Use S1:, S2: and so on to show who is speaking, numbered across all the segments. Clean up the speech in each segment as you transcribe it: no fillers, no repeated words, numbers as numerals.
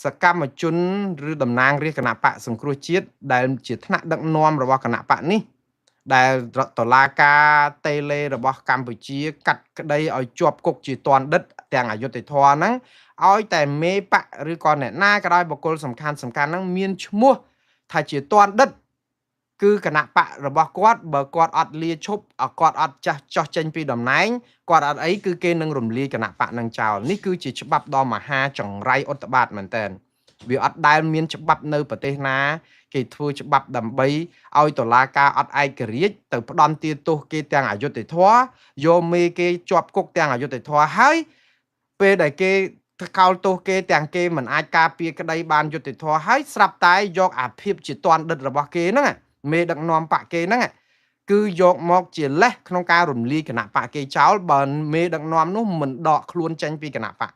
S1: សកម្មជនឬតំណាងរាជគណៈបកសង្គ្រោះជាតិដែលជាថ្នាក់ដឹកនាំរបស់គណៈបកនេះដែលតុលាការតេឡេរបស់កម្ពុជាកាត់ក្តីឲ្យជាប់គុកជាទណ្ឌិតទាំងអយុធធរហ្នឹងឲ្យតែមេបកឬក៏អ្នកណាក៏ដោយបុគ្គលសំខាន់ហ្នឹងមានឈ្មោះថាជាទណ្ឌិតគឺគណៈបករបស់គាត់បើគាត់អត់លាឈប់គាត់អត់ចាស់ចោះចេញពីតំណែងគាត់អត់អីគឺគេនឹងរំលាយគណៈបកនឹងចោលនេះគឺជាច្បាប់ដ៏មហាចង្រៃឧត្តបាតមែនតើវាអត់ដែលមានច្បាប់នៅប្រទេសណាគេធ្វើច្បាប់ដើម្បីឲ្យតុលាការអត់ឯករាជ្យទៅផ្ដន់ទាទោសគេទាំងអយុត្តិធម៌យកមេគេជាប់គុកទាំងអយុត្តិធម៌ហើយពេលដែលគេកោលទោសគេទាំងគេមិនអាចការពារក្តីបានយុត្តិធម៌ហើយស្រាប់តែយកអាភិបជាទណ្ឌិតរបស់គេហ្នឹងមេដឹកនាំបកគេហ្នឹងគឺយកមកជាលេសក្នុងការរំលាយគណៈបកគេចោលបើមេដឹកនាំនោះមិនដកខ្លួនចេញពីគណៈបក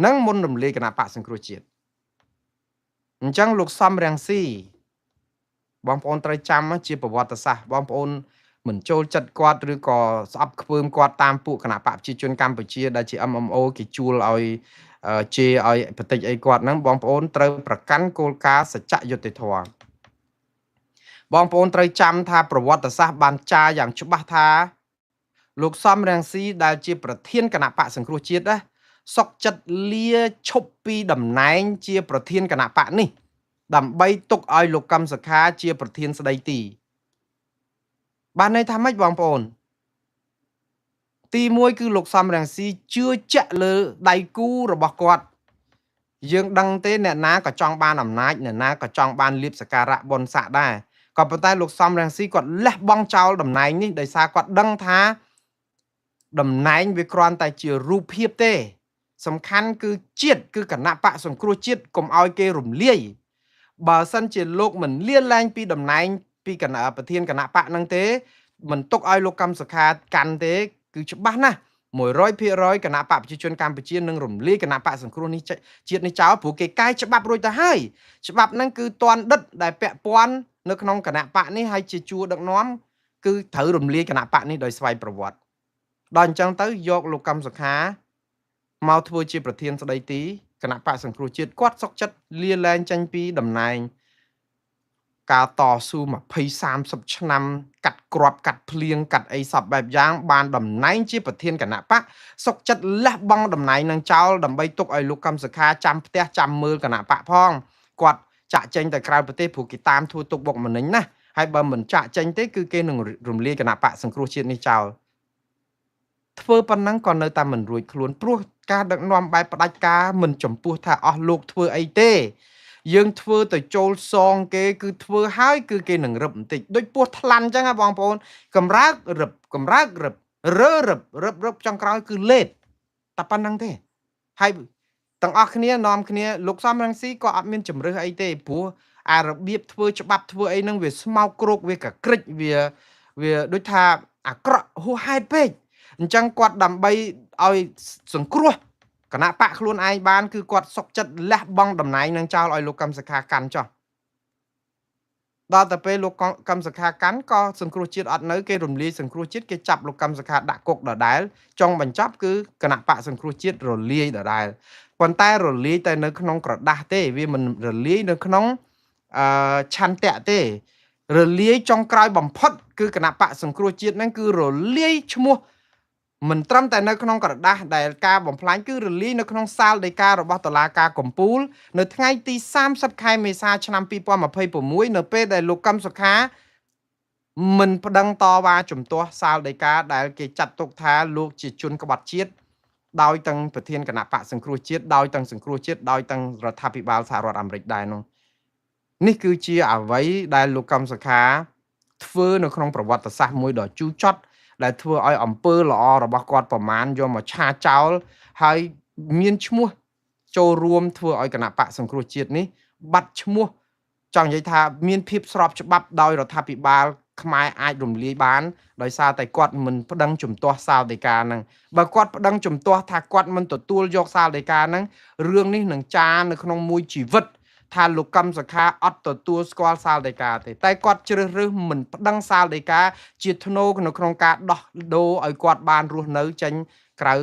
S1: នឹងមុនរំលាយគណៈបកសង្គ្រោះជាតិអញ្ចឹងលោកសំរងស៊ីបងប្អូនត្រូវចាំជាប្រវត្តិសាស្ត្របងប្អូនមិនចូលចិត្តគាត់ឬក៏ស្អប់ខ្ពើមគាត់តាមពួកគណៈបកប្រជាជនកម្ពុជាដែលជា MMO គេជួលឲ្យជេរឲ្យបតិចអីគាត់ហ្នឹងបងប្អូនត្រូវប្រកាន់គោលការណ៍សច្ចយុត្តិធម៌បងប្អូនត្រូវចាំថាប្រវត្តិសាស្ត្របានចារយ៉ាងច្បាស់ថាលោកសំរងស៊ីដែលជាប្រធានគណៈបកសង្គ្រោះជាតិណាសុកចិត្តលាឈប់ពីតំណែងជាប្រធានគណៈបកនេះដើម្បីទុកឲ្យលោកកឹមសុខាជាប្រធានស្ដីទីបានន័យថាម៉េចបងប្អូនទី1គឺលោកសំរងស៊ីជឿជាក់លើដៃគូរបស់គាត់យើងដឹងទេអ្នកណាក៏ចង់បានអំណាចអ្នកណាក៏ចង់បានលៀបសក្ការៈបុណ្យស័ក្តិដែរក៏ប៉ុន្តែលោកសំរងស៊ីគាត់លះបង់ចោលតំណែងនេះដោយសារគាត់ដឹងថាតំណែងវាគ្រាន់តែជារូបភាពទេសំខាន់គឺជាតិគឺគណៈបកសង្គ្រោះជាតិកុំឲ្យគេរំលាយបើសិនជាលោកមិនលាលែងពីតំណែងពីគណៈប្រធានគណៈបកនឹងទេមិនទុកឲ្យលោកកឹមសុខាកាន់ទេគឺច្បាស់ណាស់100%គណៈបកប្រជាជនកម្ពុជានឹងរំលាយគណៈបកសង្គ្រោះនេះជាតិនេះចោលព្រោះគេកែច្បាប់រួចទៅហើយច្បាប់ហ្នឹងគឺតន់ដិតដែលពាក់ព័ន្ធនៅក្នុងគណៈបកនេះហើយជាជួរដឹកនាំគឺត្រូវរំលាយគណៈបកនេះដោយស្វ័យប្រវត្តិដល់អញ្ចឹងទៅយកលោកកឹមសុខាមកធ្វើជាប្រធានស្ដីទីគណៈបកសង្គ្រោះជាតិគាត់សុកចិត្តលាលែងចេញពីតំណែងការតស៊ូ20-30ឆ្នាំកាត់ក្របកាត់ភ្លៀងកាត់អីសពបែបយ៉ាងបានតំណែងជាប្រធានគណៈបកសុកចិត្តលះបង់តំណែងនឹងចោលដើម្បីទុកឲ្យលោកកឹមសុខាចាំផ្ទះចាំមើលគណៈបកផងគាត់ចាក់ចេញទៅក្រៅប្រទេសព្រោះគេតាមធ្វើទុកបុកម្នេញណាហើយបើមិនចាក់ចេញទេគឺគេនឹងរំលាយគណៈបកសង្គ្រោះជាតិនេះចោលធ្វើប៉ុណ្ណឹងក៏នៅតែមិនរួចខ្លួនព្រោះការដឹកនាំបែបផ្ដាច់ការមិនចំពោះថាអស់លោកធ្វើអីទេយើងធ្វើទៅចូលសងគេគឺធ្វើហើយគឺគេនឹងរឹបបន្តិចដូចពស់ថ្លាន់អញ្ចឹងហ៎បងប្អូនកំរើករឹបកំរើករឹបរើរឹបចុងក្រោយគឺលេតតែប៉ុណ្្នឹងទេហើយទាំងអស់គ្នានាំគ្នាលោកសំរងស៊ីក៏អត់មានជំរឿសអីទេព្រោះអារបៀបធ្វើច្បាប់ធ្វើអីហ្នឹងវាស្មោកគ្រោកវាកក្រិចវាដូចថាអាក្រក់ហួសហេតុពេកអញ្ចឹងគាត់ដើម្បីឲ្យសង្គ្រោះគណៈបកខ្លួនឯងបានគឺគាត់សុកចិត្តលះបង់តំណែងនឹងចោលឲ្យលោកកឹមសុខាកាន់ចោះដល់តែពេលលោកកឹមសុខាកាន់ក៏សង្គ្រោះជាតិអត់នៅគេរំលាយសង្គ្រោះជាតិគេចាប់លោកកឹមសុខាដាក់គុកដដែលចុងបញ្ចប់គឺគណៈបកសង្គ្រោះជាតិរលាយដដែលប៉ុន្តែរលាយតែនៅក្នុងក្រដាស់ទេវាមិនរលាយនៅក្នុងឆន្ទៈទេរលាយចុងក្រោយបំផុតគឺគណៈបកសង្គ្រោះជាតិហ្នឹងគឺរលាយឈ្មោះមិនត្រឹមតែនៅក្នុងក្រដាស់ដែលការបំផ្លាញគឺរលាយនៅក្នុងសាលដីការបស់តុលាការកំពូលនៅថ្ងៃទី30ខែមេសាឆ្នាំ2026នៅពេលដែលលោកកឹមសុខាមិនប្តឹងតវ៉ាជំទាស់សាលដីកាដែលគេចាត់ទុកថាលោកជាជនក្បត់ជាតិដោយទាំងប្រធានគណៈបកសង្គ្រោះជាតិដោយទាំងសង្គ្រោះជាតិដោយទាំងរដ្ឋាភិបាលសហរដ្ឋអាមេរិកដែរនោះនេះគឺជាអ្វីដែលលោកកឹមសុខាធ្វើនៅក្នុងប្រវត្តិសាស្ត្រមួយដ៏ជូរចត់ដែលធ្វើឲ្យអំពើល្អរបស់គាត់ប្រមាណយកមកឆាចោលហើយមានឈ្មោះចូលរួមធ្វើឲ្យគណៈបកសង្គ្រោះជាតិនេះបាត់ឈ្មោះចង់និយាយថាមានភាពស្របច្បាប់ដោយរដ្ឋាភិបាលខ្មែរអាចរំលាយបានដោយសារតែគាត់មិនប្តឹងជំទាស់សាលដីកាហ្នឹងបើគាត់ប្តឹងជំទាស់ថាគាត់មិនទទួលយកសាលដីកាហ្នឹងរឿងនេះនឹងចារនៅក្នុងមួយជីវិតថាលោកកឹមសុខាអត់ទទួលស្គាល់សាលដីកាទេតែគាត់ជ្រើសរើសមិនប្តឹងសាលដីកាជាធ្នូនៅក្នុងការដោះដូរឲ្យគាត់បានរស់នៅចេញក្រៅ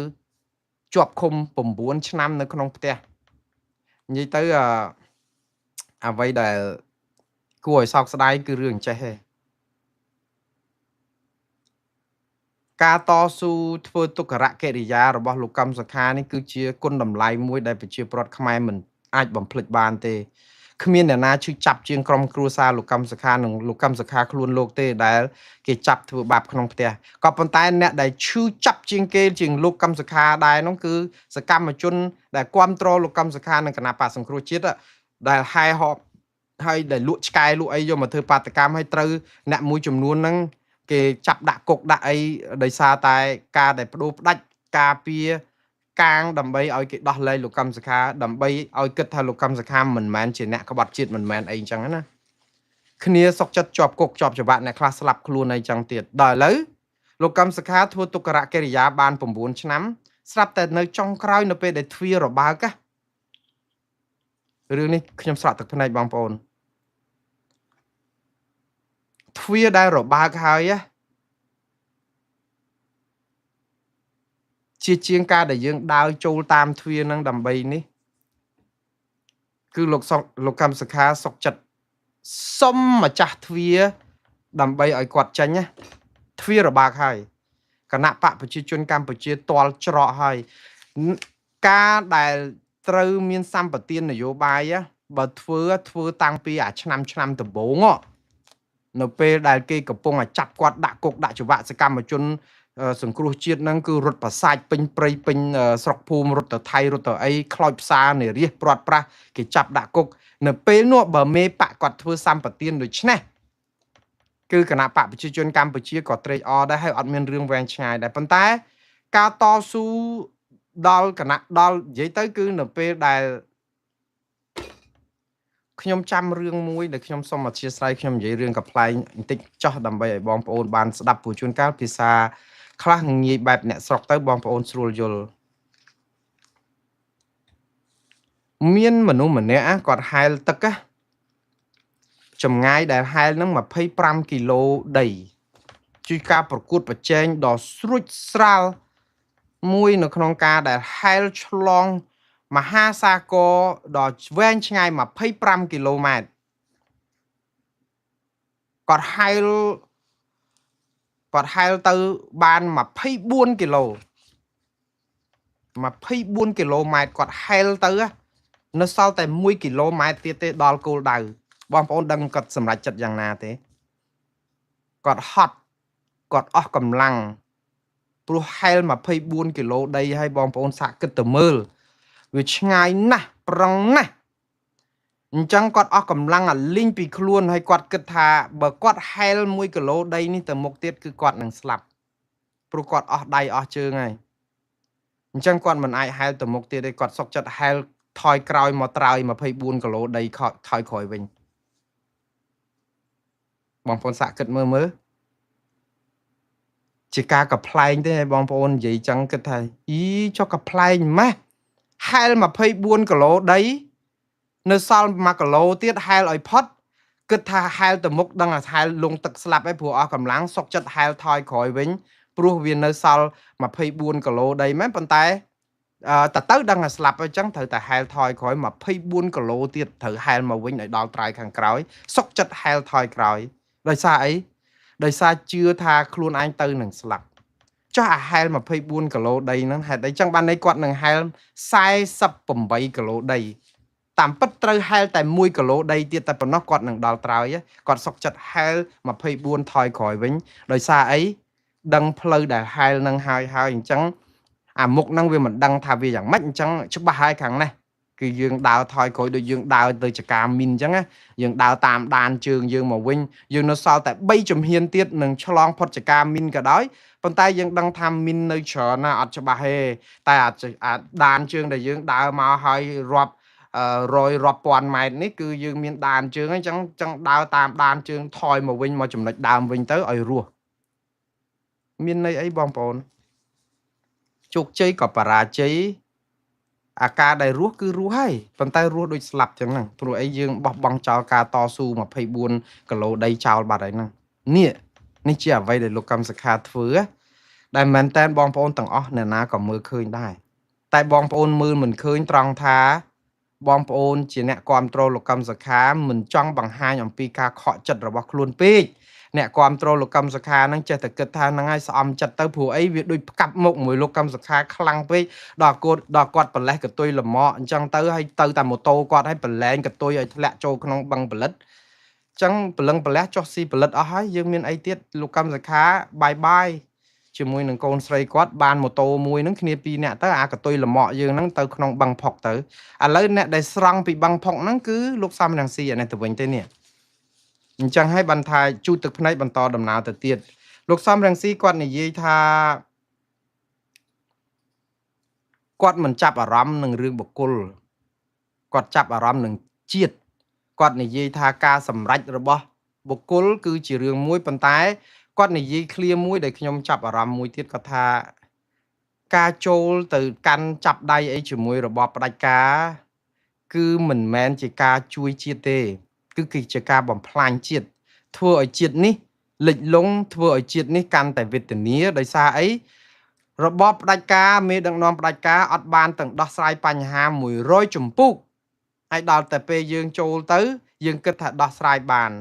S1: ជាប់ឃុំ9ឆ្នាំនៅក្នុងផ្ទះ និយាយទៅអ្វីដែលគួរឲ្យសោកស្ដាយគឺរឿងចេះទេការតស៊ូធ្វើទុក្ខកិរិយារបស់លោកកឹមសុខានេះគឺជាគុណតម្លៃមួយដែលប្រជាពលរដ្ឋខ្មែរមិនអាចបំភ្លេចបានទេគ្មានអ្នកណាឈឺចាប់ជាងក្រុមគ្រួសារលោកកឹមសុខានិងលោកកឹមសុខាខ្លួនលោកទេដែលគេចាប់ធ្វើបាបក្នុងផ្ទះក៏ប៉ុន្តែអ្នកដែលឈឺចាប់ជាងគេជាងលោកកឹមសុខាដែរនោះគឺសកម្មជនដែលគ្រប់គ្រងលោកកឹមសុខានិងគណៈបកសង្គ្រោះជាតិដែលហែហបហើយដែលលក់ឆ្កែលក់អីយកមកធ្វើបាតកម្មហើយត្រូវអ្នកមួយចំនួនហ្នឹងគេចាប់ដាក់គុកដាក់អីដោយសារតែការដែលបដូរផ្ដាច់ការពារកាងដើម្បីឲ្យគេដោះលែងលោកកឹមសុខាដើម្បីឲ្យគិតថាលោកកឹមសុខាមិនមែនជាអ្នកក្បត់ជាតិមិនមែនអីចឹងណាគ្នាសុកចិត្តជាប់គុកជាប់ច្បាប់អ្នកខ្លះស្លាប់ខ្លួនអីចឹងទៀតដល់ឥឡូវលោកកឹមសុខាធ្វើទុក្ខកិរិយាបាន9ឆ្នាំស្រាប់តែនៅចុងក្រោយនៅពេលដែលទ្វាររបើករឿងនេះខ្ញុំស្រក់ទឹកភ្នែកបងប្អូនទ្វារដែលរបើកហើយជាជាងការដែលយើងដើរចូលតាមទ្វារនឹងដើម្បីនេះគឺលោកកឹមសុខាសុកចិត្តសុំម្ចាស់ទ្វារដើម្បីឲ្យគាត់ចេញណាទ្វាររបើកហើយគណៈបកប្រជាជនកម្ពុជាទាល់ច្រកហើយការដែលត្រូវមានសម្បទាននយោបាយបើធ្វើតាំងពីឆ្នាំដំបូងនៅពេលដែលគេកំពុងចាប់គាត់ដាក់គុកដាក់ច្បាប់សកម្មជនសង្គ្រោះជាតិហ្នឹងគឺរត់ប្រសាចពេញព្រៃពេញស្រុកភូមិរត់ទៅថៃរត់ទៅអីខ្លោចផ្សារនារីព្រាត់ប្រាសគេចាប់ដាក់គុកនៅពេលនោះបើមេបកគាត់ធ្វើសម្បទានដូច្នេះគឺគណៈបកប្រជាជនកម្ពុជាក៏ត្រេកអរដែរហើយអត់មានរឿងវែងឆ្ងាយដែរប៉ុន្តែការតស៊ូដល់គណៈដល់និយាយទៅគឺនៅពេលដែលខ្ញុំចាំរឿងមួយដែលខ្ញុំសូមអធិស្ឋានខ្ញុំនិយាយរឿងកំ pl ែងបន្តិចចោះដើម្បីឲ្យបងប្អូនបានស្ដាប់ព្រោះជួនកាលភាសាខ្លះងាយបែបអ្នកស្រុកទៅបងប្អូនស្រួលយល់មានមនុស្សម្នាក់គាត់ហែលទឹកចម្ងាយដែលហែលនឹង25គីឡូដីជួយការប្រកួតប្រជែងដ៏ស្រួចស្រាលមួយនៅក្នុងការដែលហែលឆ្លងមហាសាគរដ៏វែងឆ្ងាយ25គីឡូម៉ែត្រគាត់ហែលទៅបាន24គីឡូ24គីឡូម៉ែត្រគាត់ហែលទៅនៅសល់តែ1គីឡូម៉ែត្រទៀតទេដល់គោលដៅបងប្អូនដឹងគាត់សម្រេចចិត្តយ៉ាងណាទេគាត់ហត់គាត់អស់កម្លាំងព្រោះហែល24គីឡូដីឲ្យបងប្អូនសាកគិតទៅមើលវាឆ្ងាយណាស់ប្រឹងណាស់អញ្ចឹងគាត់អស់កម្លាំងអាលីងពីខ្លួនហើយគាត់គិតថាបើគាត់ហែល1គីឡូដីនេះទៅមុខទៀតគឺគាត់នឹងស្លាប់ព្រោះគាត់អស់ដៃអស់ជើងហើយអញ្ចឹងគាត់មិនអាចហែលទៅមុខទៀតទេគាត់សុកចិត្តហែលថយក្រោយមកត្រើយ24គីឡូដីថយក្រោយវិញបងប្អូនសាកគិតមើលជាការកំ pl ែងទេបងប្អូននិយាយចឹងគិតថាចុះកំ pl ែងម៉េះហែល24គីឡូដីនៅសល់1គីឡូទៀតហែលឲ្យផុតគិតថាហែលទៅមុខដឹងថាហែលលងទឹកស្លាប់ឯងព្រោះអស់កម្លាំងសុកចិត្តហែលថយក្រោយវិញព្រោះវានៅសល់24គីឡូដីមែនប៉ុន្តែទៅដឹងថាស្លាប់អញ្ចឹងត្រូវតែហែលថយក្រោយ24គីឡូទៀតត្រូវហែលមកវិញឲ្យដល់ត្រើយខាងក្រោយសុកចិត្តហែលថយក្រោយដោយសារអីដោយសារជឿថាខ្លួនឯងទៅនឹងស្លាប់ចុះអាហែល24គីឡូដីហ្នឹងហេតុអីចឹងបានន័យគាត់នឹងហែល48គីឡូដីតាមពិតត្រូវហែលតែ1គីឡូដីទៀតតែប៉ុណ្ណោះគាត់នឹងដល់ត្រើយគាត់សុកចិត្តហែល24ថយក្រោយវិញដោយសារអីដឹងផ្លូវដែលហែលនឹងហើយអញ្ចឹងអាមុខហ្នឹងវាមិនដឹងថាវាយ៉ាងម៉េចអញ្ចឹងច្បាស់ហើយខាងនេះគឺយើងដើរថយក្រោយដូចយើងដើរទៅចកាមីនអញ្ចឹងយើងដើរតាមដានជើងយើងមកវិញយើងនៅសល់តែ3ជំហានទៀតនឹងឆ្លងផុតចកាមីនក៏ដោយប៉ុន្តែយើងដឹងថាមីននៅច្រើនណាអត់ច្បាស់ទេតែអាដានជើងដែលយើងដើរមកហើយរាប់រាប់ពាន់ម៉ែត្រនេះគឺយើងមានដានជើងអញ្ចឹងដើរតាមដានជើងថយមកវិញមកចំណុចដើមវិញទៅឲ្យរស់មានន័យអីបងប្អូនជោគជ័យក៏បរាជ័យអាការដែលរស់គឺរស់ហើយប៉ុន្តែរស់ដូចស្លាប់ចឹងហ្នឹងព្រោះអីយើងបោះបង់ចោលការតស៊ូ24គីឡូដីចោលបាត់ហើយហ្នឹងនេះជាអ្វីដែលលោកកឹមសុខាធ្វើដែលមែនតើបងប្អូនទាំងអស់អ្នកណាក៏មើលឃើញដែរតែបងប្អូនមើលមិនឃើញត្រង់ថា បងប្អូនជាអ្នកគ្រប់គ្រងលោកកម្មសខាមិនចង់បង្ហាញអំពីការខកចិត្តរបស់ខ្លួនពេកអ្នកគ្រប់គ្រងលោកកម្មសខានឹងចេះតែគិតថាហ្នឹងហើយស្អំចិត្តទៅព្រោះអីវាដូចផ្កាប់មុខមួយលោកកម្មសខាខ្លាំងពេកដល់គាត់ប្រលេះកតុយលម៉កអញ្ចឹងទៅហើយទៅតែម៉ូតូគាត់ឲ្យប្រឡែងកតុយឲ្យធ្លាក់ចូលក្នុងបឹងផលិតអញ្ចឹងប្រលឹងប្រលះចុះស៊ីផលិតអស់ហើយយើងមានអីទៀតលោកកម្មសខាបាយជាមួយនឹងកូនស្រីគាត់បានម៉ូតូមួយហ្នឹងគ្នាពីរនាក់ទៅអាកតុយលម៉កយើងហ្នឹងទៅក្នុងបឹងផុកទៅឥឡូវអ្នកដែលស្រង់ពីបឹងផុកហ្នឹងគឺលោកសំរងស៊ីអានេះទៅវិញទេនេះអញ្ចឹងហើយបានថាជូតទឹកភ្នែកបន្តដំណើរទៅទៀតលោកសំរងស៊ីគាត់និយាយថាគាត់មិនចាប់អារម្មណ៍នឹងរឿងបុគ្គលគាត់ចាប់អារម្មណ៍នឹងជាតិគាត់និយាយថាការសម្រេចរបស់បុគ្គលគឺជារឿងមួយប៉ុន្តែគាត់និយាយឃ្លាមួយដែលខ្ញុំចាប់អារម្មណ៍មួយទៀតគាត់ថាការចូលទៅកាន់ចាប់ដៃអីជាមួយរបបផ្ដាច់ការគឺមិនមែនជាការជួយជាតិទេគឺជាការបំផ្លាញជាតិធ្វើឲ្យជាតិនេះលិចលង់ធ្វើឲ្យជាតិនេះកាន់តែវេទនាដោយសារអីរបបផ្ដាច់ការមេដឹកនាំផ្ដាច់ការអត់បានទាំងដោះស្រាយបញ្ហា100ជំពូកហើយដល់តែពេលយើងចូលទៅយើងគិតថាដោះស្រាយបាន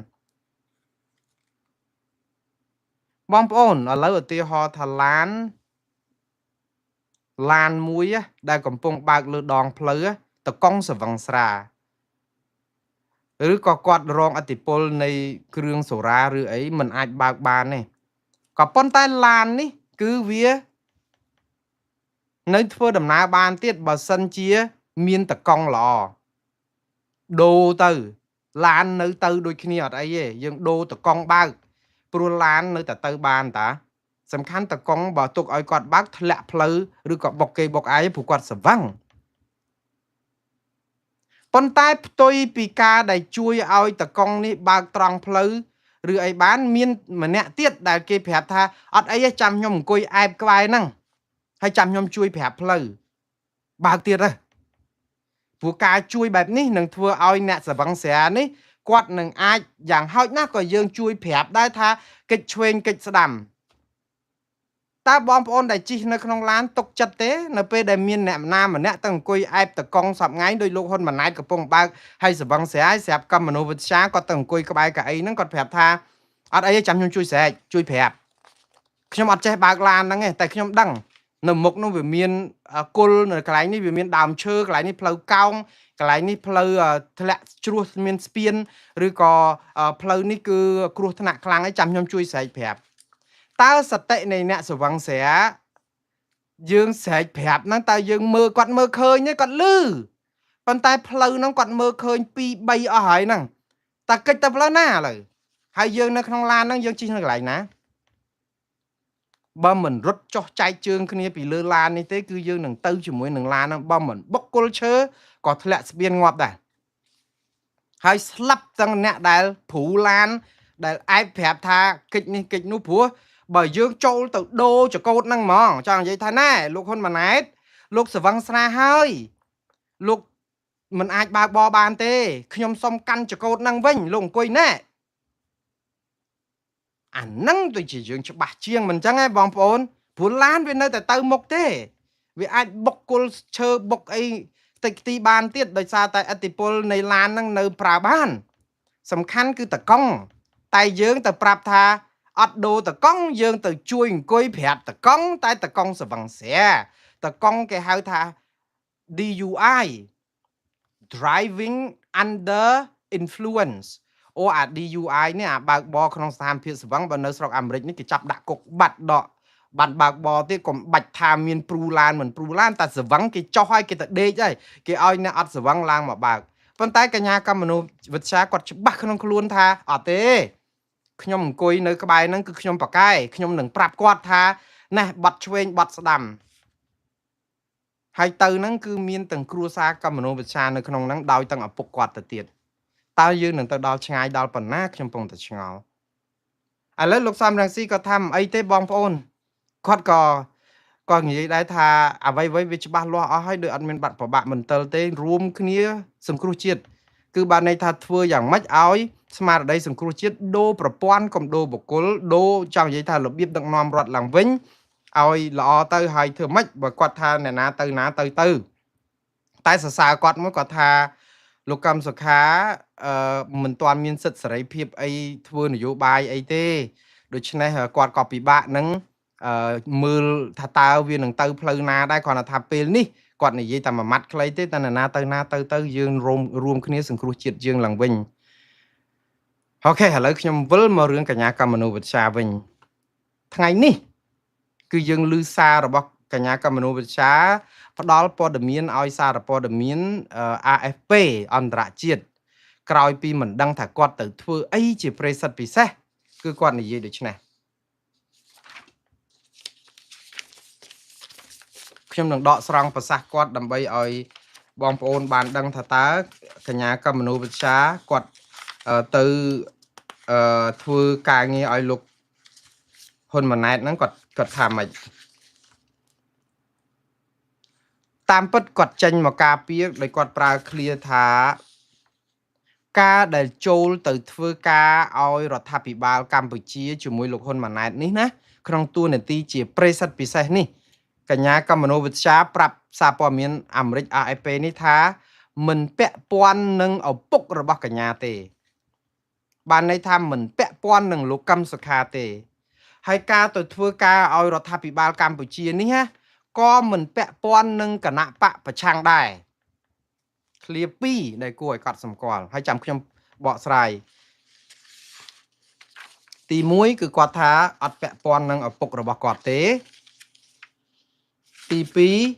S1: បងប្អូនឥឡូវឧទាហរណ៍ថាឡានមួយដែលកំពុងបើកលើដងផ្លូវតកង់សវឹងស្រាឬក៏គាត់រងឥទ្ធិពលនៃគ្រឿងសូរ៉ាឬអីមិនអាចបើកបានទេក៏ប៉ុន្តែឡាននេះគឺវានៅធ្វើដំណើរបានទៀតបើសិនជាមានតកង់ល្អដូរទៅឡាននៅទៅដូចគ្នាអត់អីទេយើងដូរតកង់បើកព្រោះឡាននៅតែទៅបានតាសំខាន់តកង់បើទុកឲ្យគាត់បើកធ្លាក់ផ្លូវឬក៏បុកគេបុកអាយព្រោះគាត់ស្វឹងប៉ុន្តែផ្ទុយពីការដែលជួយឲ្យតកង់នេះបើកត្រង់ផ្លូវឬអីបានមានម្នាក់ទៀតដែលគេប្រាប់ថាអត់អីទេចាំខ្ញុំអង្គុយអែបក្បែរហ្នឹងហើយចាំខ្ញុំជួយប្រាប់ផ្លូវបើកទៀតទៅព្រោះការជួយបែបនេះនឹងធ្វើឲ្យអ្នកសវឹងស្រានេះគាត់នឹងអាចយ៉ាងហោចណាស់ក៏យើងជួយប្រាប់ដែរថាកិច្ចឆ្វេងកិច្ចស្ដាំតើបងប្អូនដែលជិះនៅក្នុងឡានទុកចិត្តទេនៅពេលដែលមានអ្នកណាម្នាក់ទៅអង្គុយអែបតកង់សប្ងៃដោយលោកហ៊ុនម៉ាណែតកំពុងបើកហើយសវឹងស្រាយស្រាប់កម្មមនុស្សវិទ្យាគាត់ទៅអង្គុយក្បែរកៅអីហ្នឹងគាត់ប្រាប់ថាអត់អីទេចាំខ្ញុំជួយស្រែកជួយប្រាប់ខ្ញុំអត់ចេះបើកឡានហ្នឹងទេតែខ្ញុំដឹងនៅមុខនោះវាមានគុលនៅកន្លែងនេះវាមានដើមឈើកន្លែងនេះផ្លូវកោងកន្លែងនេះផ្លូវធ្លាក់ជ្រោះមានស្ពានឬក៏ផ្លូវនេះគឺគ្រោះថ្នាក់ខ្លាំងហើយចាំខ្ញុំជួយស្រែកប្រាប់តើសតិនៃអ្នកសវឹងស្រាយើងស្រែកប្រាប់ហ្នឹងតើយើងមើលគាត់មើលឃើញទេគាត់លឺប៉ុន្តែផ្លូវហ្នឹងគាត់មើលឃើញ2 3អស់ហើយហ្នឹងតើកិច្ចទៅផ្លូវណាឥឡូវហើយយើងនៅក្នុងឡានហ្នឹងយើងជិះនៅកន្លែងណាបើមិនរត់ចុះចែកជើងគ្នាពីលើឡាននេះទេគឺយើងនឹងទៅជាមួយនឹងឡានហ្នឹងបើមិនបុកគល់ឈើក៏ធ្លាក់ស្ពានងាប់ដែរហើយស្លាប់ទាំងអ្នកដែលព្រូឡានដែលឯបប្រាប់ថាកិច្ចនេះកិច្ចនោះព្រោះបើយើងចូលទៅដូរចកោតហ្នឹងហ្មងចង់និយាយថាណែលោកហ៊ុនម៉ាណែតលោកសវឹងស្រាហើយលោកមិនអាចបើកបរបានទេខ្ញុំសុំកាន់ចកោតហ្នឹងវិញលោកអង្គុយណែអាហ្នឹងដូចជាយើងច្បាស់ជាងមិនអញ្ចឹងឯងបងប្អូនព្រោះឡានវានៅតែទៅមុខទេវាអាចបុកគល់ឈើបុកអីតិចទីបានទៀតដោយសារតែឥទ្ធិពលនៃឡានហ្នឹងនៅប្រើបានសំខាន់គឺតកង់តែយើងទៅប្រាប់ថាអត់ដូរតកង់យើងទៅជួយអង្គុយប្រាប់តកង់តែតកង់សវឹងស្រាតកង់គេហៅថា DUI driving under influence អូអា DUI នេះអាបើកបរក្នុងស្ថានភាពស្វឹងបើនៅស្រុកអាមេរិកនេះគេចាប់ដាក់គុកបាត់ដកបានបើកបរទៀតកុំបាច់ថាមានព្រូឡានមិនព្រូឡានតែស្វឹងគេចុះឲ្យគេទៅដេកហើយគេឲ្យអ្នកអត់ស្វឹងឡើងមកបើកប៉ុន្តែកញ្ញាកម្មមនុស្សវិទ្យាគាត់ច្បាស់ក្នុងខ្លួនថាអត់ទេខ្ញុំអង្គុយនៅក្បែរហ្នឹងគឺខ្ញុំប្រកែខ្ញុំនឹងប្រាប់គាត់ថាណេះបាត់ឆ្វេងបាត់ស្ដាំហើយទៅហ្នឹងគឺមានទាំងគ្រួសារកម្មមនុស្សវិទ្យានៅក្នុងហ្នឹងដោយទាំងឪពុកគាត់ទៅទៀតតើយើងនឹងទៅដល់ឆ្ងាយដល់ប៉ុណ្ណាខ្ញុំពងតែឆ្ងល់ឥឡូវលោកសំរងស៊ីក៏ថាអីទេបងប្អូនគាត់ក៏និយាយដែរថាអ្វីវាច្បាស់លាស់អស់ហើយដោយអត់មានបាត់ប្របាក់មន្ទិលទេរួមគ្នាសង្គ្រោះជាតិគឺបានន័យថាធ្វើយ៉ាងម៉េចឲ្យស្មារតីសង្គ្រោះជាតិដូរប្រព័ន្ធកំដូរបុគ្គលដូរចង់និយាយថារបៀបដឹកនាំរដ្ឋឡើងវិញឲ្យល្អទៅហើយធ្វើម៉េចបើគាត់ថាអ្នកណាទៅណាទៅ តែសរសើរគាត់មួយគាត់ថាលោកកឹមសុខាមិនទាន់មានសិទ្ធិសេរីភាពអីធ្វើនយោបាយអីទេដូច្នេះគាត់ក៏ពិបាកនឹងមើលថាតើវានឹងទៅផ្លូវណាដែរគ្រាន់តែថាពេលនេះគាត់និយាយតែមួយម៉ាត់ខ្លីទេតែណាទៅយើងរួមគ្នាសង្គ្រោះជាតិយើងឡើងវិញអូខេឥឡូវខ្ញុំវិលមករឿងកញ្ញាកម្មមនុវិទ្យាវិញថ្ងៃនេះគឺយើងឮសាររបស់កញ្ញាកម្មមនុវិទ្យាផ្ដល់ព័ត៌មានឲ្យសារព័ត៌មាន AFP អន្តរជាតិក្រោយពីមិនដឹងថាគាត់ទៅធ្វើអីជាប្រិសិទ្ធពិសេសគឺគាត់និយាយដូចនេះខ្ញុំនឹងដកស្រង់ប្រសាសន៍គាត់ដើម្បីឲ្យបងប្អូនបានដឹងថាតើកញ្ញាកម្មមនុវិទ្យាគាត់ទៅធ្វើការងារឲ្យលោកហ៊ុនម៉ាណែតហ្នឹងគាត់ថាម៉េចតាមពិតគាត់ចេញមកការពារដោយគាត់ប្រើឃ្លាថាការដែលចូលទៅធ្វើការឲ្យរដ្ឋាភិបាលកម្ពុជាជាមួយលោកហ៊ុនម៉ាណែតនេះណាក្នុងតួនាទីជាប្រិសិទ្ធពិសេសនេះកញ្ញាកម្មមនុវិទ្យាប្រាប់សារព័ត៌មានអាមេរិក AFP នេះថាមិនពាក់ព័ន្ធនឹងឪពុករបស់កញ្ញាទេបានន័យថាមិនពាក់ព័ន្ធនឹងលោកកឹមសុខាទេហើយការទៅធ្វើការឲ្យរដ្ឋាភិបាលកម្ពុជានេះណាក៏មិនពាក់ព័ន្ធនឹងគណៈបកប្រឆាំងដែរឃ្លា2ដែលគួរឲ្យកត់សម្គាល់ហើយចាំខ្ញុំបកស្រាយទី1គឺគាត់ថាអត់ពាក់ព័ន្ធនឹងឪពុករបស់គាត់ទេទី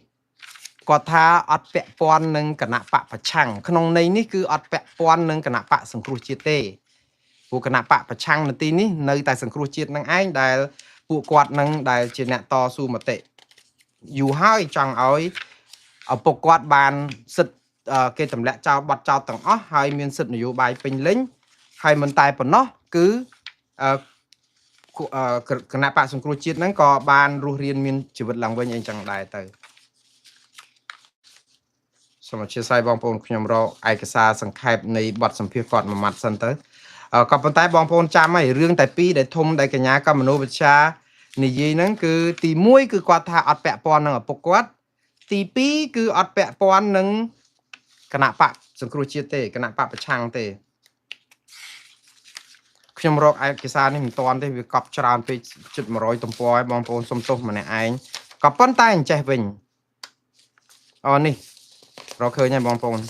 S1: 2គាត់ថាអត់ពាក់ព័ន្ធនឹងគណៈបកប្រឆាំងក្នុងន័យនេះគឺអត់ពាក់ព័ន្ធនឹងគណៈបកសង្គ្រោះជាតិទេពួកគណៈបកប្រឆាំងនៅទីនេះនៅតែសង្គ្រោះជាតិនឹងឯងដែលពួកគាត់នឹងដែលជាអ្នកតស៊ូមតិយូរហើយចង់ឲ្យឪពុកគាត់បានសិទ្ធិគេទម្លាក់ចោលបាត់ចោលទាំងអស់ហើយមានសិទ្ធិនយោបាយពេញលេញហើយមិនតែប៉ុណ្ណោះគឺគណៈបកសង្គ្រោះជាតិហ្នឹងក៏បានរស់រានមានជីវិតឡើងវិញអីចឹងដែរទៅសូមអធិស្ឋានបងប្អូនខ្ញុំរកឯកសារសង្ខេបនៃបទសម្ភាសន៍គាត់មួយម៉ាត់សិនទៅក៏ប៉ុន្តែបងប្អូនចាំហើយរឿងតែ2ដែលធំដែលកញ្ញាកម្មមនុវិទ្យានិយាយហ្នឹងគឺទី1គឺគាត់ថាអត់ពាក់ព័ន្ធនឹងឪពុកគាត់ទី2គឺអត់ពាក់ព័ន្ធនឹងគណៈបកសង្គ្រោះជាតិទេគណៈបកប្រឆាំងទេខ្ញុំរកឯកសារនេះមិនទាន់ទេវាកប់ច្រើនពេកជិត100ទំព័រហើយបងប្អូនសុំទោសម្នាក់ឯងក៏ប៉ុន្តែអញ្ចេះវិញនេះរកឃើញហើយបងប្អូន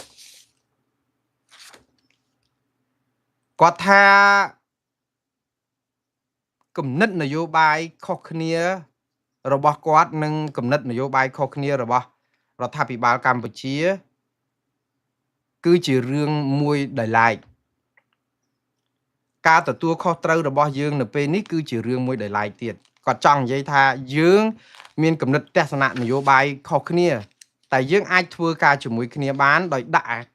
S1: គាត់ថាគំនិតនយោបាយខុសគ្នារបស់គាត់និងគំនិតនយោបាយខុសគ្នារបស់រដ្ឋាភិបាលកម្ពុជាគឺជារឿងមួយដែលឡែកការទទួលខុសត្រូវរបស់យើងនៅពេលនេះគឺជារឿងមួយដែលឡែកទៀតគាត់ចង់និយាយថាយើងមានគំនិតទស្សនៈនយោបាយខុសគ្នាតែយើងអាចធ្វើការជាមួយគ្នាបានដោយដាក់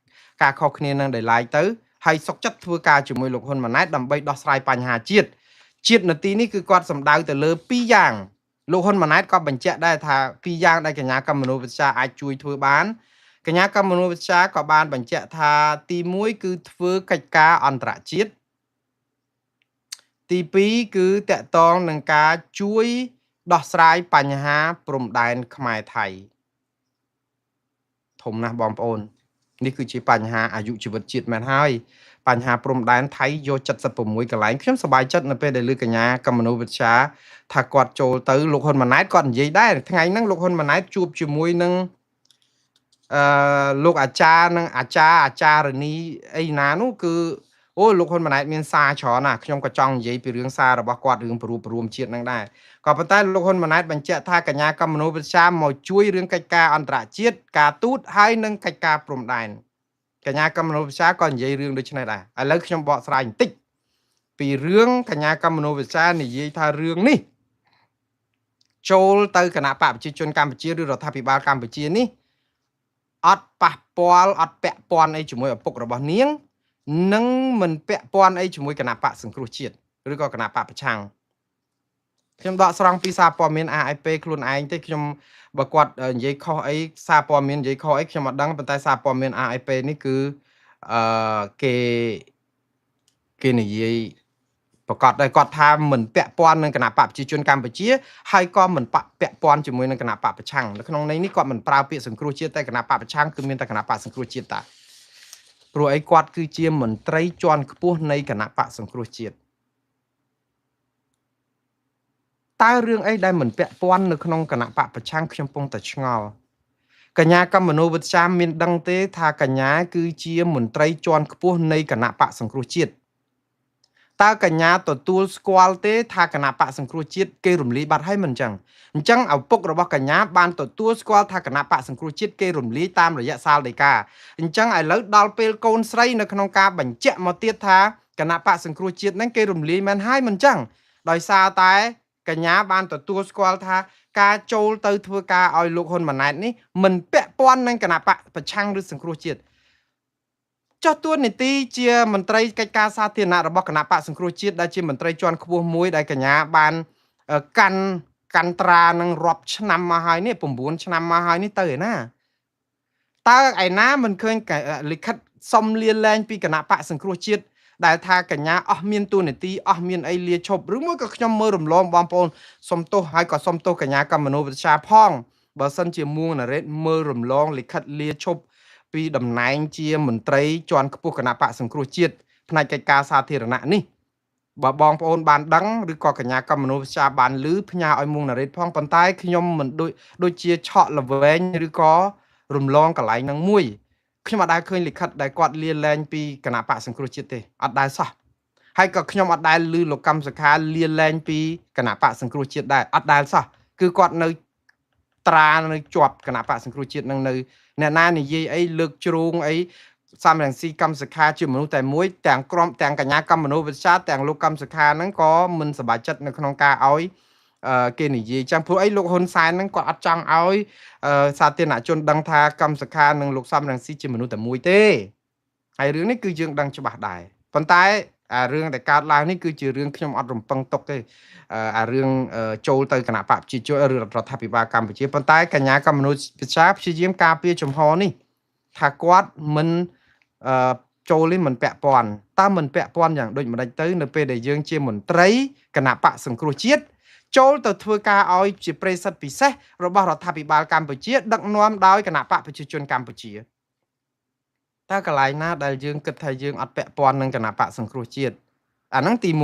S1: ការខុសគ្នានឹងដែលឡែកទៅហើយសុខចិត្តធ្វើការជាមួយលោកហ៊ុនម៉ាណែតដើម្បីដោះស្រាយបញ្ហាជាតិនៅទីនេះគឺគាត់សម្ដៅទៅលើ2យ៉ាងលោកហ៊ុនម៉ាណែតក៏បញ្ជាក់ដែរថា2យ៉ាងដែលកញ្ញាកម្មមនុវិទ្យាអាចជួយធ្វើបានកញ្ញាកម្មមនុវិទ្យាក៏បានបញ្ជាក់ថាទី1គឺធ្វើកិច្ចការអន្តរជាតិទី2គឺតកតងនឹងការជួយដោះស្រាយបញ្ហាព្រំដែនខ្មែរថៃធំណាស់បងប្អូននេះគឺជាបញ្ហាអាយុជីវិតជាតិមែនហើយបញ្ហាព្រំដែនថៃយក76កន្លែងខ្ញុំសប្បាយចិត្តនៅពេលដែលលើកញ្ញាកម្មមនុវិទ្យាថាគាត់ចូលទៅលោកហ៊ុនម៉ាណែតគាត់និយាយដែរថ្ងៃហ្នឹងលោកហ៊ុនម៉ាណែតជួបជាមួយនឹងលោកអាចារ្យនិងអាចារ្យនីអីណានោះគឺលោកហ៊ុនម៉ាណែតមានសារច្រើនណាស់ខ្ញុំក៏ចង់និយាយពីរឿងសាររបស់គាត់រឿងព្រមជាតិហ្នឹងដែរក៏ប៉ុន្តែលោកហ៊ុនម៉ាណែតបញ្ជាក់ថាកញ្ញាកម្មមនុវិទ្យាមកជួយរឿងកិច្ចការអន្តរជាតិការទូតហើយនិងកិច្ចការព្រំដែនកញ្ញាកម្មមនុវិទ្យាក៏និយាយរឿងដូចនេះដែរឥឡូវខ្ញុំបកស្រាយបន្តិចពីរឿងកញ្ញាកម្មមនុវិទ្យានិយាយថារឿងនេះចូលទៅគណៈបកប្រជាជនកម្ពុជាឬរដ្ឋាភិបាលកម្ពុជានេះអត់ប៉ះពាល់អត់ពាក់ព័ន្ធអីជាមួយឪពុករបស់នាងនិងមិនពាក់ព័ន្ធអីជាមួយគណៈបកសង្គ្រោះជាតិឬក៏គណៈបកប្រឆាំងខ្ញុំដកស្រង់ពីសារព័ត៌មាន AFP ខ្លួនឯងទេខ្ញុំបើគាត់និយាយខុសអីសារព័ត៌មាននិយាយខុសអីខ្ញុំអត់ដឹងប៉ុន្តែសារព័ត៌មាន AFP នេះគឺគេនិយាយ ប្រកាសដោយគាត់ថាមិនពាក់ព័ន្ធនឹងគណៈបកប្រជាជនកម្ពុជាហើយក៏មិនពាក់ព័ន្ធជាមួយនឹងគណៈបកប្រឆាំងនៅក្នុងន័យនេះគាត់មិនប្រើពាក្យសង្គ្រោះជាតិតែគណៈបកប្រឆាំងគឺមានតែគណៈបកសង្គ្រោះជាតិតាព្រោះអីគាត់គឺជាមន្ត្រីជាន់ខ្ពស់នៃគណៈបកសង្គ្រោះជាតិតើរឿងអីដែលមិនពាក់ព័ន្ធនៅក្នុងគណៈបកប្រឆាំងខ្ញុំពងតែឆ្ងល់កញ្ញាកម្មមនោវិជ្ជាមានដឹងទេថាកញ្ញាគឺជាមន្ត្រីជាន់ខ្ពស់នៃគណៈបកសង្គ្រោះជាតិតើកញ្ញាទទួលស្គាល់ទេថាគណៈបកសង្គ្រោះជាតិគេរំលាយបាត់ហើយមិនអញ្ចឹងឪពុករបស់កញ្ញាបានទទួលស្គាល់ថាគណៈបកសង្គ្រោះជាតិគេរំលាយតាមរយៈសាលដីកាអញ្ចឹងឥឡូវដល់ពេលកូនស្រីនៅក្នុងការបញ្ជាក់មកទៀតថាគណៈបកសង្គ្រោះជាតិហ្នឹងគេរំលាយមែនហើយមិនអញ្ចឹងដោយសារតែកញ្ញាបានទទួលស្គាល់ថាការចូលទៅធ្វើការឲ្យលោកហ៊ុនម៉ាណែតនេះមិនពាក់ព័ន្ធនឹងគណៈបកប្រឆាំងឬសង្គ្រោះជាតិចុះតួនាទីជាមន្ត្រីកិច្ចការសាធារណៈរបស់គណៈបកសង្គ្រោះជាតិដែលជាមន្ត្រីជាន់ខ្ពស់មួយដែលកញ្ញាបានកាន់ត្រានឹងរាប់ឆ្នាំមកហើយនេះ9ឆ្នាំមកហើយនេះទៅឯណាតើឯណាមិនឃើញលិខិតសុំលាលែងពីគណៈបកសង្គ្រោះជាតិដែលថាកញ្ញាអស់មានតួនាទីអស់មានអីលាឈប់ឬមួយក៏ខ្ញុំមើលរំលងបងប្អូនសុំទោសហើយក៏សុំទោសកញ្ញាកម្មមនោវិជ្ជាផងបើសិនជាមួងណារ៉េតមើលរំលងលិខិតលាឈប់ពីតំណែងជាមន្ត្រីជាន់ខ្ពស់គណៈបកសង្គ្រោះជាតិផ្នែកកិច្ចការសាធារណៈនេះបើបងប្អូនបានដឹងឬក៏កញ្ញាកម្មមនោវិជ្ជាបានឮផ្ញើឲ្យមួងណារ៉េតផងប៉ុន្តែខ្ញុំមិនដូចជាឆក់ល្វែងឬក៏រំលងកន្លែងនឹងមួយខ្ញុំអត់ដែលឃើញលិខិតដែលគាត់លាលែងពីគណៈបកសង្គ្រោះជាតិទេអត់ដែលសោះហើយក៏ខ្ញុំអត់ដែលឮលោកកម្មសខាលាលែងពីគណៈបកសង្គ្រោះជាតិដែរអត់ដែលសោះគឺគាត់នៅត្រានៅជាប់គណៈបកសង្គ្រោះជាតិនឹងនៅអ្នកណានិយាយអីលើកជ្រុងអីសំរងស៊ីកម្មសខាជាមនុស្សតែមួយទាំងក្រុមទាំងកញ្ញាកម្មមនោវិជ្ជាទាំងលោកកម្មសខាហ្នឹងក៏មិនសប្បាយចិត្តនៅក្នុងការឲ្យគេនិយាយចឹងព្រោះអីលោកហ៊ុនសែនហ្នឹងគាត់អត់ចង់ឲ្យសាធារណជនដឹងថាកម្មសខានិងលោកសំរងស៊ីជាមនុស្សតែមួយទេហើយរឿងនេះគឺយើងដឹងច្បាស់ដែរប៉ុន្តែរឿងដែលកើតឡើងនេះគឺជារឿងខ្ញុំអត់រំពឹងទុកទេរឿងចូលទៅគណៈបកប្រជាជនឬរដ្ឋាភិបាលកម្ពុជាប៉ុន្តែកញ្ញាកម្មមនោវិជ្ជាព្យាយាមការពារចំហនេះថាគាត់មិនចូលនេះមិនពាក់ព័ន្ធតើមិនពាក់ព័ន្ធយ៉ាងដូចម្ដេចទៅនៅពេលដែលយើងជាមន្ត្រីគណៈបកសង្គ្រោះជាតិចូលទៅធ្វើការឲ្យជាប្រិសិទ្ធពិសេសរបស់រដ្ឋាភិបាលកម្ពុជាដឹកនាំដោយគណៈបកប្រជាជនកម្ពុជាតើកន្លែងណាដែលយើងគិតថាយើងអត់ពាក់ព័ន្ធនឹងគណៈបកសង្គ្រោះជាតិអាហ្នឹងទី1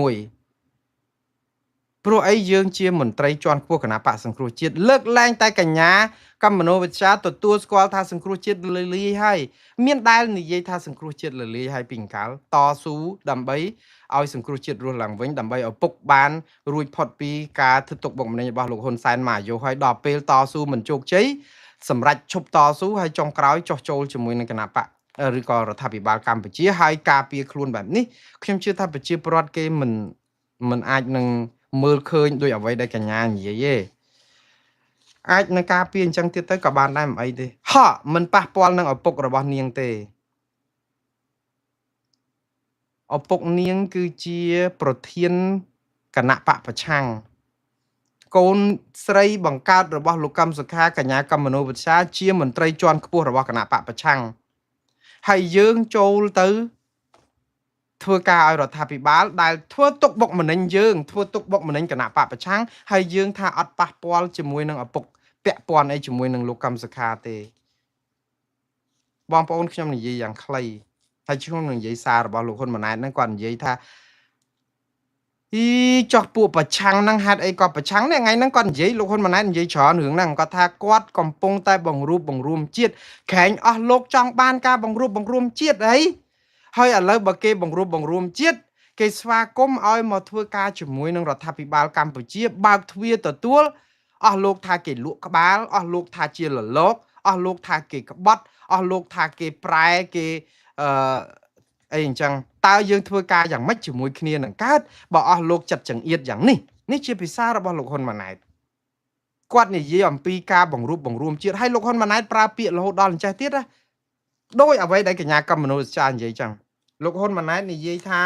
S1: ព្រោះអីយើងជាមន្ត្រីជាន់ខ្ពស់គណៈបកសង្គ្រោះជាតិលើកលែងតែកញ្ញាកម្មមនោវិជ្ជាទទួលស្គាល់ថាសង្គ្រោះជាតិលលាយហើយមានដែលនិយាយថាសង្គ្រោះជាតិលលាយហើយពីកាលតស៊ូដើម្បីឲ្យសង្គ្រោះជាតិរស់ឡើងវិញដើម្បីឲ្យពុកបានរួចផុតពីការធ្វើទុកបុកម្នេញរបស់លោកហ៊ុនសែនមកអាយុហើយដល់ពេលតស៊ូមិនជោគជ័យសម្រាប់ឈប់តស៊ូហើយចុងក្រោយចោះចូលជាមួយនឹងគណៈបកឬក៏រដ្ឋាភិបាលកម្ពុជាហើយការពារខ្លួនបែបនេះខ្ញុំជឿថាប្រជាពលរដ្ឋគេមិនអាចនឹងមើលឃើញដោយអ្វីដែលកញ្ញានិយាយទេអាចនឹងការពារអញ្ចឹងទៀតទៅក៏បានដែរមិនអីទេមិនប៉ះពាល់នឹងឪពុករបស់នាងទេឪពុកនាងគឺជាប្រធានគណៈបកប្រឆាំងកូនស្រីបង្កើតរបស់លោកកម្មសុខាកញ្ញាកម្មមនោវិជ្ជាជាមន្ត្រីជាន់ខ្ពស់របស់គណៈបកប្រឆាំងហើយយើងចូលទៅធ្វើការឲ្យរដ្ឋាភិបាលដែលធ្វើទុកបុកម្នេញយើងធ្វើទុកបុកម្នេញគណៈបកប្រឆាំងហើយយើងថាអត់ប៉ះពាល់ជាមួយនឹងឪពុកពាក់ព័ន្ធអីជាមួយនឹងលោកកម្មសុខាទេបងប្អូនខ្ញុំនិយាយយ៉ាងខ្លីហើយខ្ញុំនឹងនិយាយសាររបស់លោកហ៊ុនម៉ាណែតហ្នឹងគាត់និយាយថាចោះពួកប្រឆាំងហ្នឹងហេតុអីក៏ប្រឆាំងនេះថ្ងៃហ្នឹងគាត់និយាយលោកហ៊ុនម៉ាណែតនិយាយច្រើនរឿងហ្នឹងគាត់ថាគាត់កំពុងតែបង្រួបបង្រួមជាតិក្រែងអស់លោកចង់បានការបង្រួបបង្រួមជាតិអីហើយឥឡូវបើគេបង្រួបបង្រួមជាតិគេស្វាគមន៍ឲ្យមកធ្វើការជាមួយនឹងរដ្ឋាភិបាលកម្ពុជាបើកទ្វារទទួលអស់លោកថាគេលក់ក្បាលអស់លោកថាជាលលោកអស់លោកថាគេក្បត់អស់លោកថាគេប្រែគេអីអញ្ចឹងតើយើងធ្វើការយ៉ាងម៉េចជាមួយគ្នានឹងកើតបើអស់លោកចិត្តចង្អៀតយ៉ាងនេះជាភាសារបស់លោកហ៊ុនម៉ាណែតគាត់និយាយអំពីការបង្រួបបង្រួមជាតិហើយលោកហ៊ុនម៉ាណែតប្រើពាក្យរហូតដល់អញ្ចេះទៀតណាដោយអ្វីដែលកញ្ញាកម្មមនោវិជ្ជានិយាយចឹងលោកហ៊ុនម៉ាណែតនិយាយថា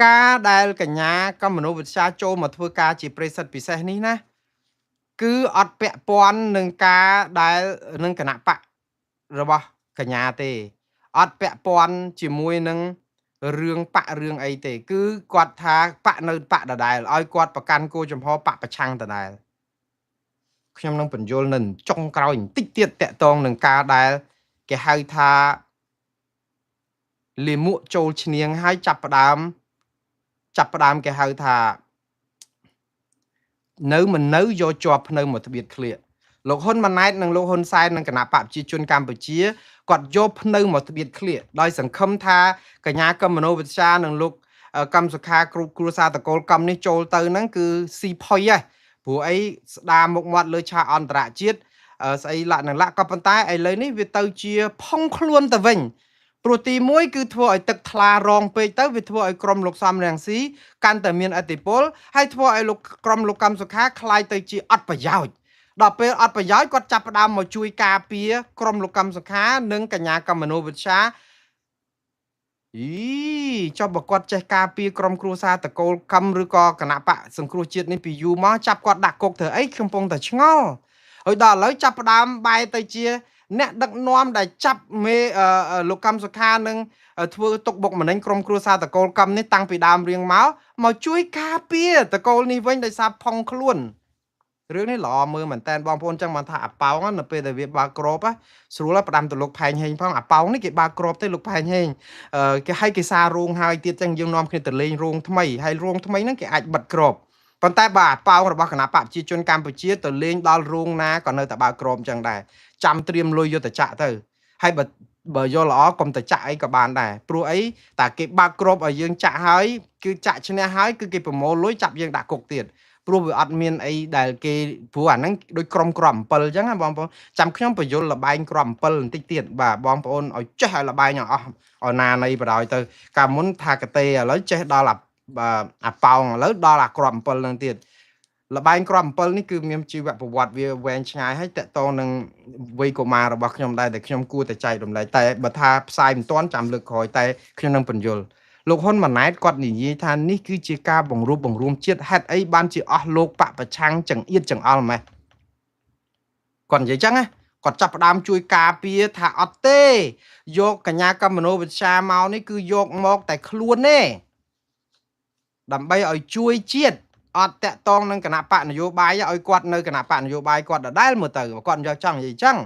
S1: ការដែលកញ្ញាកម្មមនោវិជ្ជាចូលមកធ្វើការជាប្រិសិទ្ធពិសេសនេះណាគឺអត់ពាក់ព័ន្ធនឹងការដែលនឹងគណៈបករបស់កញ្ញាទេអត់ពាក់ព័ន្ធជាមួយនឹង រឿងបករឿងអីទេគឺគាត់ថាបកនៅបកដដែលឲ្យគាត់ប្រកាន់គោចំហបកប្រឆាំងដដែលខ្ញុំនឹងបញ្យល់នៅចុងក្រោយបន្តិចទៀតតកតងនឹងការដែលគេហៅថាលាមកចូលឈ្នៀងហើយចាប់ផ្ដើមគេហៅថានៅមិននៅយកជាប់ភ្នៅមកត្បៀតឃ្លៀកលោកហ៊ុនម៉ាណែតនិងលោកហ៊ុនសែននិងគណៈបកប្រជាជនកម្ពុជាគាត់យកភ្នៅមកត្បៀតឃ្លៀកដោយសង្ឃឹមថាកញ្ញាកឹមមនោវិជ្ជានិងលោកកម្មសុខាគ្រួសារតកូលកម្មនេះចូលទៅហ្នឹងគឺស៊ីផុយហ៎ព្រោះអីស្ដារមុខមាត់លើឆាកអន្តរជាតិស្អីលក្ខណៈក៏ប៉ុន្តែឥឡូវនេះវាទៅជាផុងខ្លួនទៅវិញព្រោះទី1គឺធ្វើឲ្យទឹកថ្លារងពេកទៅវាធ្វើឲ្យក្រុមលោកសំរងស៊ីកាន់តែមានឥទ្ធិពលហើយធ្វើឲ្យក្រុមលោកកម្មសុខាคล้ายទៅជាអត់ប្រយោជន៍ដល់ពេលអត់ប្រយោជន៍គាត់ចាប់ផ្ដើមមកជួយការពារក្រុមលោកកម្មសុខានិងកញ្ញាកឹមមនោវិជ្ជាចុះបើគាត់ចេះការពារក្រុមគ្រួសារតកូលកម្មឬក៏គណៈបកសង្គ្រោះជាតិនេះពីយូរមកចាប់គាត់ដាក់គុកធ្វើអីខ្ញុំកំពុងតែឆ្ងល់ហើយដល់ឥឡូវចាប់ផ្ដើមបែរទៅជាអ្នកដឹកនាំដែលចាប់មេលោកកម្មសុខានឹងធ្វើទុកបុកម្នេញក្រុមគ្រួសារតកូលកម្មនេះតាំងពីដើមរៀងមកជួយការពារតកូលនេះវិញដោយសារផុងខ្លួនរឿងនេះល្អមើលមែនតើបងប្អូនចឹងបានថាអាប៉ោងនៅពេលដែលវាបើកក្របស្រួលផ្ដាំទៅលោកផែងហេងផងអាប៉ោងនេះគេបើកក្របទេលោកផែងហេងគេឲ្យគេសាររោងហើយទៀតចឹងយើងនាំគ្នាទៅលេងរោងថ្មីហើយរោងថ្មីហ្នឹងគេអាចបិទក្របប៉ុន្តែបើអាប៉ោងរបស់គណៈបកប្រជាជនកម្ពុជាទៅលេងដល់រោងណាក៏នៅតែបើកក្របចឹងដែរចាំត្រៀមលុយយុទ្ធចក្រទៅហើយបើយកល្អកុំទៅចាក់អីក៏បានដែរព្រោះអីតែគេបើកក្របឲ្យយើងចាក់ហើយគឺចាក់ឈ្នះហើយគឺគេប្រមូលលុយចាប់យើងដាក់គុកទៀតព្រោះវាអត់មានអីដែលគេព្រោះអាហ្នឹងដូចក្រុមក្រំ7អញ្ចឹងណាបងប្អូនចាំខ្ញុំបញ្យលលបែងក្រំ7បន្តិចទៀតបាទបងប្អូនឲ្យចេះឲ្យលបែងអស់អណានៃបដ ாய் ទៅកាលមុនថាកតេឥឡូវចេះដល់អាប៉ោងឥឡូវដល់អាក្រំ7ហ្នឹងទៀតលបែងក្រំ7នេះគឺមានជីវប្រវត្តិវាវែងឆ្ងាយហើយតកតងនឹងវ័យកុមាររបស់ខ្ញុំដែរតែខ្ញុំគួរតែចែករំលែកតែបើថាផ្សាយមិនទាន់ចាំលើកក្រោយតែខ្ញុំនឹងបញ្យលលោកហ៊ុនម៉ាណែតគាត់និយាយថានេះគឺជាការបង្រួបបង្រួមជាតិហេតុអីបានជាអស់លោកបពប្រឆាំងចង្អៀតចង្អល់ម៉េះគាត់និយាយចឹងណាគាត់ចាប់ផ្ដើមជួយការពារថាអត់ទេយកកញ្ញាកឹមមនោវិជ្ជាមកនេះគឺយកមកតែខ្លួនទេដើម្បីឲ្យជួយជាតិអត់តាក់តងនឹងគណៈបកនយោបាយឲ្យគាត់នៅគណៈបកនយោបាយគាត់ដដែលមើលទៅគាត់យកចង់និយាយចឹង